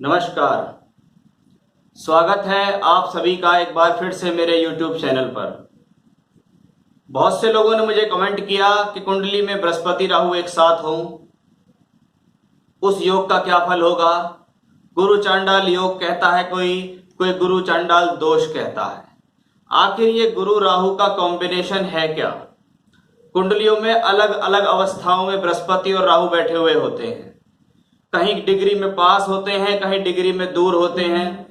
नमस्कार। स्वागत है आप सभी का एक बार फिर से मेरे YouTube चैनल पर। बहुत से लोगों ने मुझे कमेंट किया कि कुंडली में बृहस्पति राहु एक साथ हों, उस योग का क्या फल होगा। गुरु चांडाल योग कहता है कोई, कोई गुरु चांडाल दोष कहता है। आखिर ये गुरु राहु का कॉम्बिनेशन है क्या? कुंडलियों में अलग अलग अवस्थाओं में बृहस्पति और राहु बैठे हुए होते हैं। कहीं डिग्री में पास होते हैं, कहीं डिग्री में दूर होते हैं,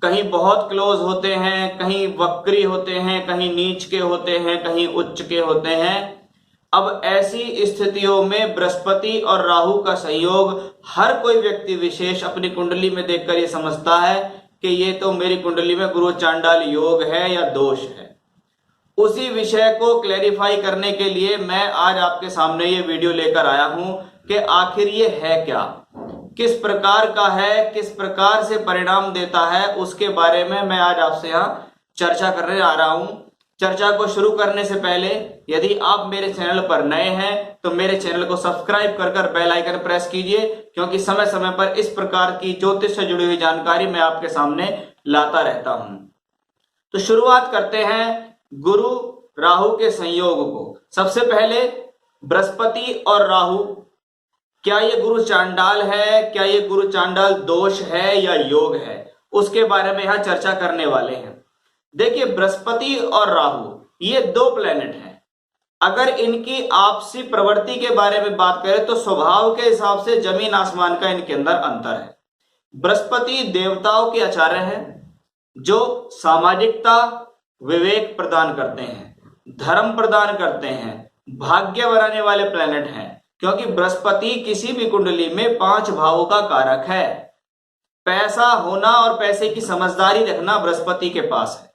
कहीं बहुत क्लोज होते हैं, कहीं वक्री होते हैं, कहीं नीच के होते हैं, कहीं उच्च के होते हैं। अब ऐसी स्थितियों में बृहस्पति और राहु का संयोग हर कोई व्यक्ति विशेष अपनी कुंडली में देखकर ये समझता है कि ये तो मेरी कुंडली में गुरु चांडाल योग है या दोष है। उसी विषय को क्लैरिफाई करने के लिए मैं आज आपके सामने ये वीडियो लेकर आया हूं कि आखिर ये है क्या, किस प्रकार का है, किस प्रकार से परिणाम देता है, उसके बारे में मैं आज आपसे यहाँ चर्चा करने आ रहा हूं। चर्चा को शुरू करने से पहले यदि आप मेरे चैनल पर नए हैं तो मेरे चैनल को सब्सक्राइब कर बेल आइकन प्रेस कीजिए, क्योंकि समय समय पर इस प्रकार की ज्योतिष से जुड़ी हुई जानकारी मैं आपके सामने लाता रहता हूं। तो शुरुआत करते हैं गुरु राहु के संयोग को। सबसे पहले बृहस्पति और राहु, क्या ये गुरु चांडाल है, क्या ये गुरु चांडाल दोष है या योग है, उसके बारे में यहां चर्चा करने वाले हैं। देखिए, बृहस्पति और राहु ये दो प्लेनेट हैं। अगर इनकी आपसी प्रवृत्ति के बारे में बात करें तो स्वभाव के हिसाब से जमीन आसमान का इनके अंदर अंतर है। बृहस्पति देवताओं के आचार्य हैं जो सामाजिकता, विवेक प्रदान करते हैं, धर्म प्रदान करते हैं, भाग्य बनाने वाले प्लेनेट हैं, क्योंकि बृहस्पति किसी भी कुंडली में 5 भावों का कारक है। पैसा होना और पैसे की समझदारी रखना बृहस्पति के पास है।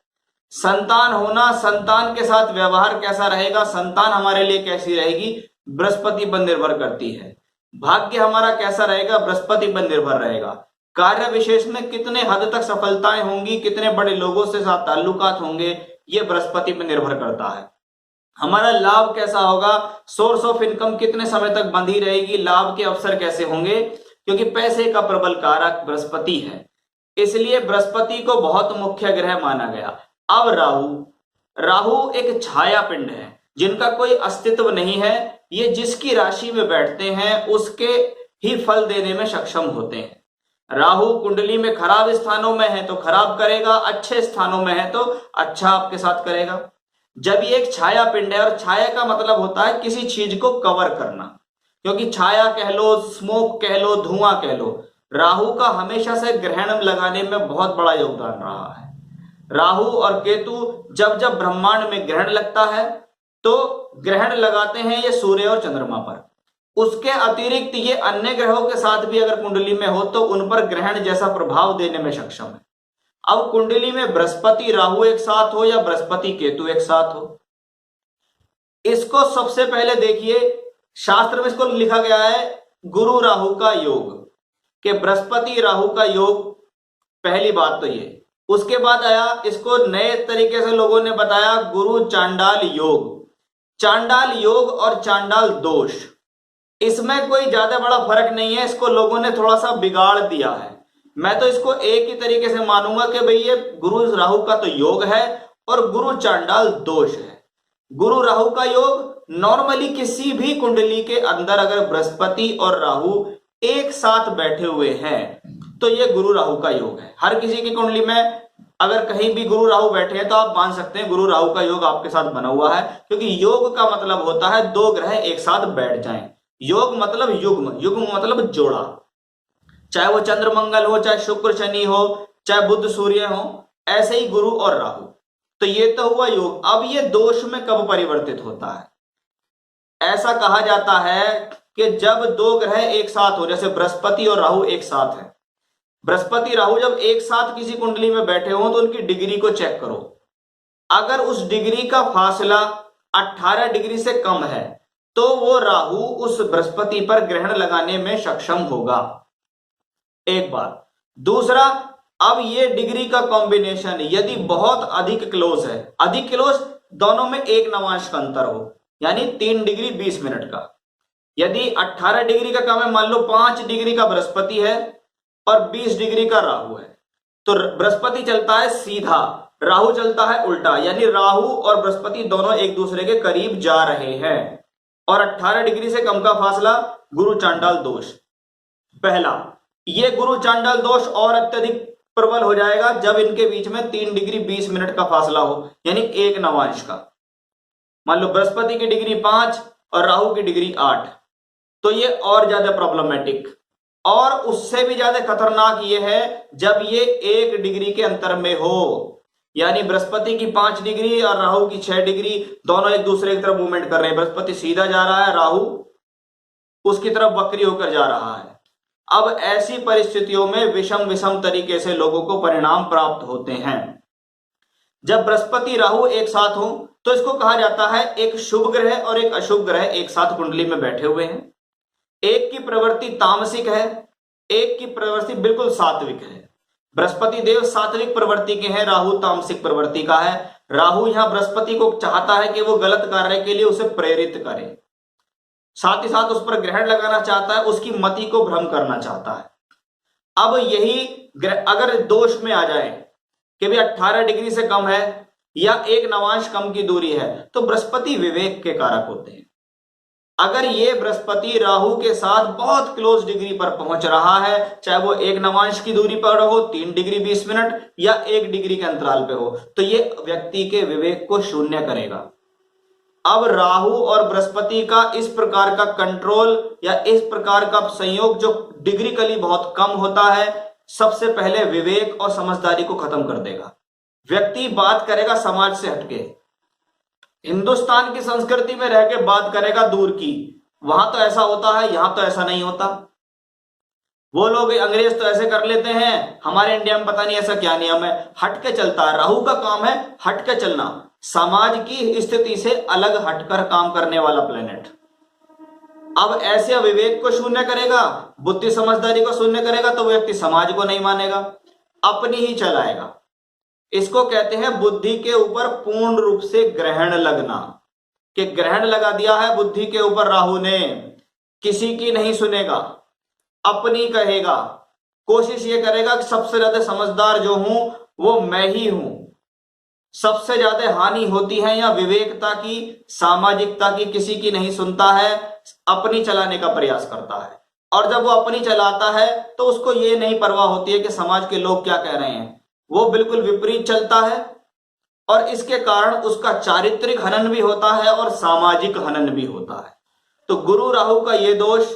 संतान होना, संतान के साथ व्यवहार कैसा रहेगा, संतान हमारे लिए कैसी रहेगी, बृहस्पति पर निर्भर करती है। भाग्य हमारा कैसा रहेगा, बृहस्पति पर निर्भर रहेगा। कार्य विशेष में कितने हद तक सफलताएं होंगी, कितने बड़े लोगों से साथ ताल्लुकात होंगे, ये बृहस्पति पर निर्भर करता है। हमारा लाभ कैसा होगा, सोर्स ऑफ इनकम कितने समय तक बंधी रहेगी, लाभ के अवसर कैसे होंगे, क्योंकि पैसे का प्रबल कारक बृहस्पति है। इसलिए बृहस्पति को बहुत मुख्य ग्रह माना गया। अब राहु एक छाया पिंड है जिनका कोई अस्तित्व नहीं है। ये जिसकी राशि में बैठते हैं उसके ही फल देने में सक्षम होते हैं। राहु कुंडली में खराब स्थानों में है तो खराब करेगा, अच्छे स्थानों में है तो अच्छा आपके साथ करेगा। जब ये एक छाया पिंड है, और छाया का मतलब होता है किसी चीज को कवर करना, क्योंकि छाया कह लो, स्मोक कह लो, धुआं कह लो, राहु का हमेशा से ग्रहण लगाने में बहुत बड़ा योगदान रहा है। राहु और केतु जब जब ब्रह्मांड में ग्रहण लगता है तो ग्रहण लगाते हैं ये सूर्य और चंद्रमा पर। उसके अतिरिक्त ये अन्य ग्रहों के साथ भी अगर कुंडली में हो तो उन पर ग्रहण जैसा प्रभाव देने में सक्षम है। अब कुंडली में बृहस्पति राहु एक साथ हो या बृहस्पति केतु एक साथ हो, इसको सबसे पहले देखिए, शास्त्र में इसको लिखा गया है गुरु राहु का योग, कि बृहस्पति राहु का योग। पहली बात तो ये। उसके बाद आया, इसको नए तरीके से लोगों ने बताया गुरु चांडाल योग। चांडाल योग और चांडाल दोष, इसमें कोई ज्यादा बड़ा फर्क नहीं है, इसको लोगों ने थोड़ा सा बिगाड़ दिया है। मैं तो इसको एक ही तरीके से मानूंगा कि भाई ये गुरु राहु का तो योग है और गुरु चांडाल दोष है। गुरु राहु का योग नॉर्मली किसी भी कुंडली के अंदर अगर बृहस्पति और राहु एक साथ बैठे हुए हैं तो ये गुरु राहु का योग है। हर किसी की कुंडली में अगर कहीं भी गुरु राहु बैठे हैं तो आप मान सकते हैं गुरु राहु का योग आपके साथ बना हुआ है, क्योंकि योग का मतलब होता है दो ग्रह एक साथ बैठ जाएं। योग मतलब युग्म, युग्म मतलब जोड़ा, चाहे वो चंद्र मंगल हो, चाहे शुक्र शनि हो, चाहे बुध सूर्य हो, ऐसे ही गुरु और राहु। तो ये तो हुआ योग। अब ये दोष में कब परिवर्तित होता है? ऐसा कहा जाता है कि जब दो ग्रह एक साथ हो, जैसे बृहस्पति और राहु एक साथ है, बृहस्पति राहु जब एक साथ किसी कुंडली में बैठे हो तो उनकी डिग्री को चेक करो। अगर उस डिग्री का फासला 18 डिग्री से कम है तो वो राहु उस बृहस्पति पर ग्रहण लगाने में सक्षम होगा। एक बात। दूसरा, अब ये डिग्री का कॉम्बिनेशन यदि बहुत अधिक क्लोज है, अधिक क्लोज दोनों में 1 नवांश का अंतर हो, यानी 3 डिग्री 20 मिनट का। यदि 18 डिग्री का कम है, मान लो 5 डिग्री का बृहस्पति है और 20 डिग्री का राहु है। तो बृहस्पति चलता है सीधा, राहु चलता है उल्टा, यानी राहु और बृहस्पति दोनों एक दूसरे के करीब जा रहे हैं। और 18 डिग्री से कम का फासला गुरु चांडाल दोष। पहला, ये गुरु चांडाल दोष और अत्यधिक प्रबल हो जाएगा जब इनके बीच में 3 डिग्री 20 मिनट का फासला हो, यानी 1 नवांश का। मान लो बृहस्पति की डिग्री 5 और राहु की डिग्री 8, तो ये और ज्यादा प्रॉब्लमेटिक। और उससे भी ज्यादा खतरनाक ये है जब ये 1 डिग्री के अंतर में हो, यानी बृहस्पति की 5 डिग्री और राहु की 6 डिग्री, दोनों एक दूसरे की तरफ मूवमेंट कर रहे हैं। बृहस्पति सीधा जा रहा है, राहु उसकी तरफ वक्री होकर जा रहा है। अब ऐसी परिस्थितियों में विषम विषम तरीके से लोगों को परिणाम प्राप्त होते हैं। जब बृहस्पति राहु एक साथ हो तो इसको कहा जाता है एक शुभ ग्रह और एक अशुभ ग्रह एक साथ कुंडली में बैठे हुए हैं। एक की प्रवृत्ति तामसिक है, एक की प्रवृत्ति बिल्कुल सात्विक है। बृहस्पति देव सात्विक प्रवृत्ति के हैं, राहु तामसिक प्रवृत्ति का है। राहु यहां बृहस्पति को चाहता है कि वो गलत कार्य के लिए उसे प्रेरित करे, साथ ही साथ उस पर ग्रहण लगाना चाहता है, उसकी मति को भ्रम करना चाहता है। अब यही अगर दोष में आ जाए कि भी 18 डिग्री से कम है या 1 नवांश कम की दूरी है, तो बृहस्पति विवेक के कारक होते हैं। अगर ये बृहस्पति राहु के साथ बहुत क्लोज डिग्री पर पहुंच रहा है, चाहे वो 1 नवांश की दूरी पर हो, 3 डिग्री 20 मिनट या 1 डिग्री के अंतराल पे हो, तो ये व्यक्ति के विवेक को शून्य करेगा। अब राहु और बृहस्पति का इस प्रकार का कंट्रोल या इस प्रकार का संयोग जो डिग्रिकली बहुत कम होता है, सबसे पहले विवेक और समझदारी को खत्म कर देगा। व्यक्ति बात करेगा समाज से हटके, हिंदुस्तान की संस्कृति में रह के बात करेगा दूर की। वहां तो ऐसा होता है, यहां तो ऐसा नहीं होता। वो लोग अंग्रेज तो ऐसे कर लेते हैं, हमारे इंडिया में पता नहीं ऐसा क्या नियम है, हटके चलता है। राहु का काम है हटके चलना, समाज की स्थिति से अलग हटकर काम करने वाला प्लेनेट। अब ऐसे विवेक को शून्य करेगा, बुद्धि समझदारी को शून्य करेगा, तो व्यक्ति समाज को नहीं मानेगा, अपनी ही चलाएगा। इसको कहते हैं बुद्धि के ऊपर पूर्ण रूप से ग्रहण लगना, कि ग्रहण लगा दिया है बुद्धि के ऊपर राहु ने, किसी की नहीं सुनेगा, अपनी कहेगा, कोशिश ये करेगा कि सबसे ज्यादा समझदार जो हूं वो मैं ही हूं। सबसे ज्यादा हानि होती है या विवेकता की, सामाजिकता की, किसी की नहीं सुनता है, अपनी चलाने का प्रयास करता है। और जब वो अपनी चलाता है तो उसको ये नहीं परवाह होती है कि समाज के लोग क्या कह रहे हैं, वो बिल्कुल विपरीत चलता है। और इसके कारण उसका चारित्रिक हनन भी होता है और सामाजिक हनन भी होता है। तो गुरु राहु का ये दोष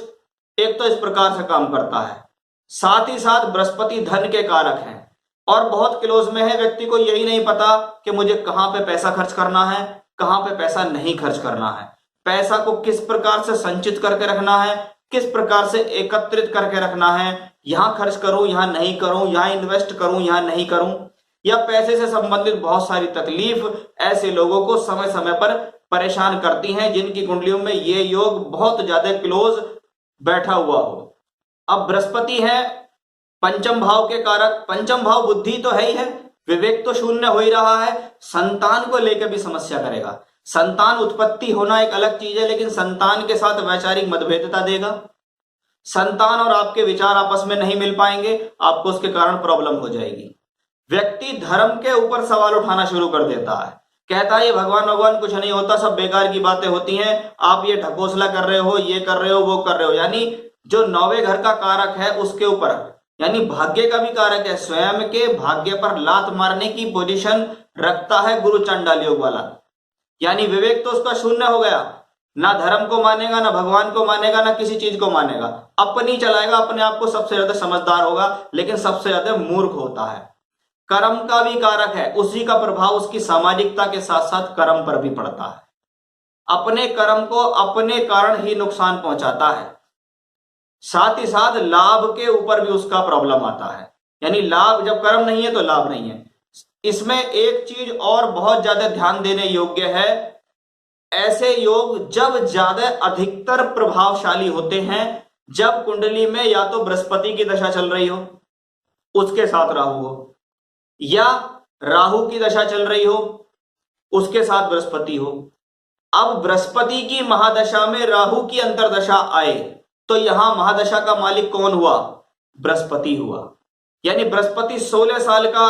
एक तो इस प्रकार से काम करता है। साथ ही साथ बृहस्पति धन के कारक हैं और बहुत क्लोज में है। व्यक्ति को यही नहीं पता कि मुझे कहां पे पैसा खर्च करना है, कहां पे पैसा नहीं खर्च करना है, पैसा को किस प्रकार से संचित करके रखना है, किस प्रकार से एकत्रित करके रखना है, यहां खर्च करूं, यहां नहीं करूं, यहां इन्वेस्ट करूं, यहां नहीं करूं, या पैसे से संबंधित बहुत सारी तकलीफ ऐसे लोगों को समय समय पर परेशान करती हैं जिनकी कुंडलियों में ये योग बहुत ज्यादा क्लोज बैठा हुआ हो। अब बृहस्पति है पंचम भाव के कारक, पंचम भाव बुद्धि तो है ही है, विवेक तो शून्य हो ही रहा है, संतान को लेकर भी समस्या करेगा। संतान उत्पत्ति होना एक अलग चीज है, लेकिन संतान के साथ वैचारिक मतभेदता देगा। संतान और आपके विचार आपस में नहीं मिल पाएंगे, आपको उसके कारण प्रॉब्लम हो जाएगी। व्यक्ति धर्म के ऊपर सवाल उठाना शुरू कर देता है, कहता है ये भगवान भगवान कुछ नहीं होता, सब बेकार की बातें होती हैं, आप ये ढकोसला कर रहे हो, ये कर रहे हो, वो कर रहे हो। यानी जो 9वें घर का कारक है उसके ऊपर, यानी भाग्य का भी कारक है, स्वयं के भाग्य पर लात मारने की पोजीशन रखता है गुरु चांडाल योग वाला। यानी विवेक तो उसका शून्य हो गया, ना धर्म को मानेगा, ना भगवान को मानेगा, ना किसी चीज को मानेगा, अपनी चलाएगा, अपने आप को सबसे ज्यादा समझदार होगा, लेकिन सबसे ज्यादा मूर्ख होता है। कर्म का भी कारक है, उसी का प्रभाव उसकी सामाजिकता के साथ साथ कर्म पर भी पड़ता है। अपने कर्म को अपने कारण ही नुकसान पहुंचाता है, साथ ही साथ लाभ के ऊपर भी उसका प्रॉब्लम आता है। यानी लाभ, जब कर्म नहीं है तो लाभ नहीं है। इसमें एक चीज और बहुत ज्यादा ध्यान देने योग्य है, ऐसे योग जब ज्यादा अधिकतर प्रभावशाली होते हैं जब कुंडली में या तो बृहस्पति की दशा चल रही हो, उसके साथ राहु हो, या राहु की दशा चल रही हो, उसके साथ बृहस्पति हो। अब बृहस्पति की महादशा में राहु की अंतरदशा आए तो यहां महादशा का मालिक कौन हुआ? बृहस्पति हुआ। यानी बृहस्पति 16 साल का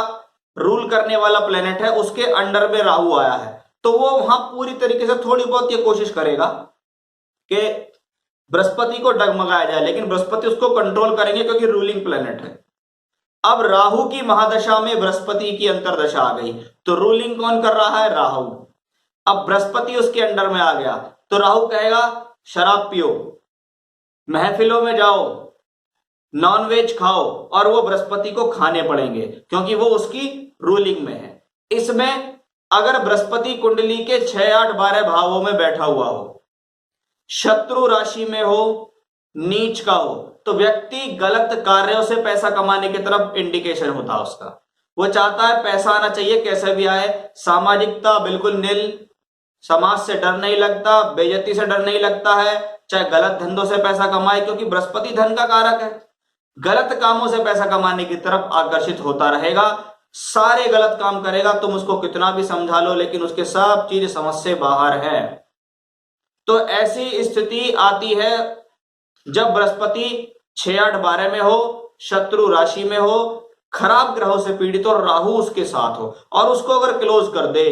रूल करने वाला प्लेनेट है, उसके अंडर में राहु आया है, तो वो वहां पूरी तरीके से थोड़ी बहुत ये कोशिश करेगा कि बृहस्पति को डगमगाया जाए, लेकिन बृहस्पति उसको कंट्रोल करेंगे क्योंकि रूलिंग प्लेनेट है। अब राहु की महादशा में बृहस्पति की अंतरदशा आ गई, तो रूलिंग कौन कर रहा है? राहु। अब बृहस्पति उसके अंडर में आ गया, तो राहु कहेगा शराब पियो, महफिलों में जाओ, नॉनवेज खाओ, और वो बृहस्पति को खाने पड़ेंगे क्योंकि वो उसकी रूलिंग में है। इसमें अगर बृहस्पति कुंडली के 6, 8, 12 भावों में बैठा हुआ हो, शत्रु राशि में हो, नीच का हो, तो व्यक्ति गलत कार्यों से पैसा कमाने की तरफ इंडिकेशन होता है उसका। वो चाहता है पैसा आना चाहिए कैसे भी आए, सामाजिकता बिल्कुल नील, समाज से डर नहीं लगता, बेइज्जती से डर नहीं लगता है, चाहे गलत धंधों से पैसा कमाए, क्योंकि बृहस्पति धन का कारक है। गलत कामों से पैसा कमाने की तरफ आकर्षित होता रहेगा, सारे गलत काम करेगा, तुम उसको कितना भी समझा लो लेकिन उसके सब चीज समझ से बाहर है। तो ऐसी स्थिति आती है जब बृहस्पति 6, 8, 12 में हो, शत्रु राशि में हो, खराब ग्रहों से पीड़ित और राहु उसके साथ हो, और उसको अगर क्लोज कर दे,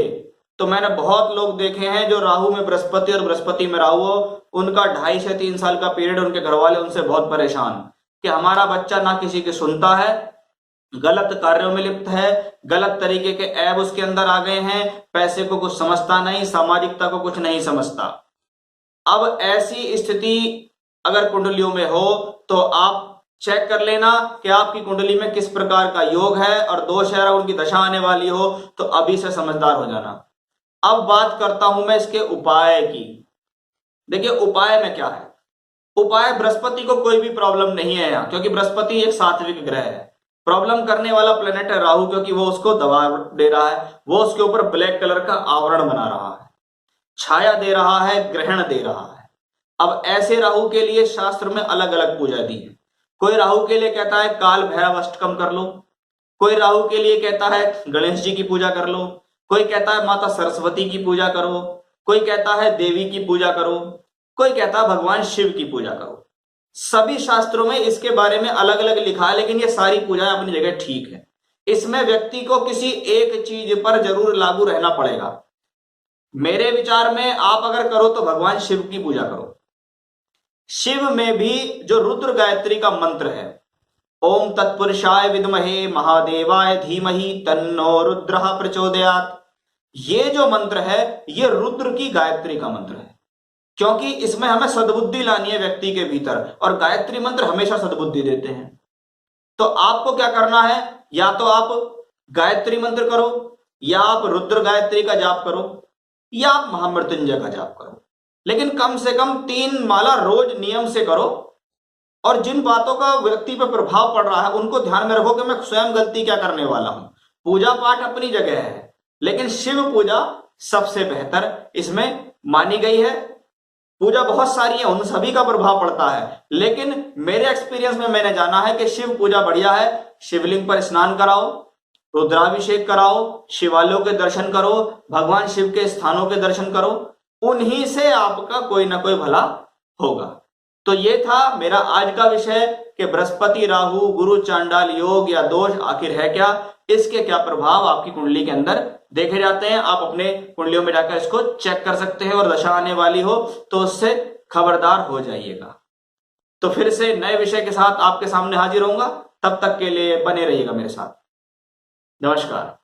तो मैंने बहुत लोग देखे हैं जो राहु में बृहस्पति और बृहस्पति में राहु हो, उनका 2.5 से 3 साल का पीरियड, उनके घर वाले उनसे बहुत परेशान कि हमारा बच्चा ना किसी की सुनता है, गलत कार्यों में लिप्त है, गलत तरीके के ऐब उसके अंदर आ गए हैं, पैसे को कुछ समझता नहीं, सामाजिकता को कुछ नहीं समझता। अब ऐसी स्थिति अगर कुंडलियों में हो तो आप चेक कर लेना कि आपकी कुंडली में किस प्रकार का योग है और दोष है, अगर उनकी दशा आने वाली हो तो अभी से समझदार हो जाना। अब बात करता हूं मैं इसके उपाय की। देखिए उपाय में क्या है, उपाय बृहस्पति को कोई भी प्रॉब्लम नहीं है यहां, क्योंकि बृहस्पति एक सात्विक ग्रह है। प्रॉब्लम करने वाला प्लेनेट है राहु, क्योंकि वो उसको दबाव दे रहा है, वो उसके ऊपर ब्लैक कलर का आवरण बना रहा है, छाया दे रहा है, ग्रहण दे रहा है। अब ऐसे राहु के लिए शास्त्र में अलग अलग पूजा दी है। कोई राहु के लिए कहता है काल भैरव अष्टकम कर लो, कोई राहु के लिए कहता है गणेश जी की पूजा कर लो, कोई कहता है माता सरस्वती की पूजा करो, कोई कहता है देवी की पूजा करो, कोई कहता है भगवान शिव की पूजा करो। सभी शास्त्रों में इसके बारे में अलग अलग लिखा है, लेकिन ये सारी पूजाएं अपनी जगह ठीक है। इसमें व्यक्ति को किसी एक चीज पर जरूर लागू रहना पड़ेगा। मेरे विचार में आप अगर करो तो भगवान शिव की पूजा करो। शिव में भी जो रुद्र गायत्री का मंत्र है, ओम तत्पुरुषाय विद्महे महादेवाय धीमहि तन्नो रुद्रः प्रचोदयात्, ये जो मंत्र है ये रुद्र की गायत्री का मंत्र है, क्योंकि इसमें हमें सद्बुद्धि लानी है व्यक्ति के भीतर, और गायत्री मंत्र हमेशा सद्बुद्धि देते हैं। तो आपको क्या करना है, या तो आप गायत्री मंत्र करो, या आप रुद्र गायत्री का जाप करो, या आप महामृत्युंजय का जाप करो, लेकिन कम से कम 3 माला रोज नियम से करो। और जिन बातों का व्यक्ति पर प्रभाव पड़ रहा है उनको ध्यान में रखो कि मैं स्वयं गलती क्या करने वाला हूं। पूजा पाठ अपनी जगह है, लेकिन शिव पूजा सबसे बेहतर इसमें मानी गई है। पूजा बहुत सारी है, उन सभी का प्रभाव पड़ता है, लेकिन मेरे एक्सपीरियंस में मैंने जाना है कि शिव पूजा बढ़िया है। शिवलिंग पर स्नान कराओ, रुद्राभिषेक कराओ, शिवालयों के दर्शन करो, भगवान शिव के स्थानों के दर्शन करो, उन्हीं से आपका कोई ना कोई भला होगा। तो ये था मेरा आज का विषय कि बृहस्पति राहु गुरु चांडाल योग या दोष आखिर है क्या, इसके क्या प्रभाव आपकी कुंडली के अंदर देखे जाते हैं। आप अपने कुंडलियों में जाकर इसको चेक कर सकते हैं, और दशा आने वाली हो तो उससे खबरदार हो जाइएगा। तो फिर से नए विषय के साथ आपके सामने हाजिर होऊंगा, तब तक के लिए बने रहिएगा मेरे साथ। नमस्कार।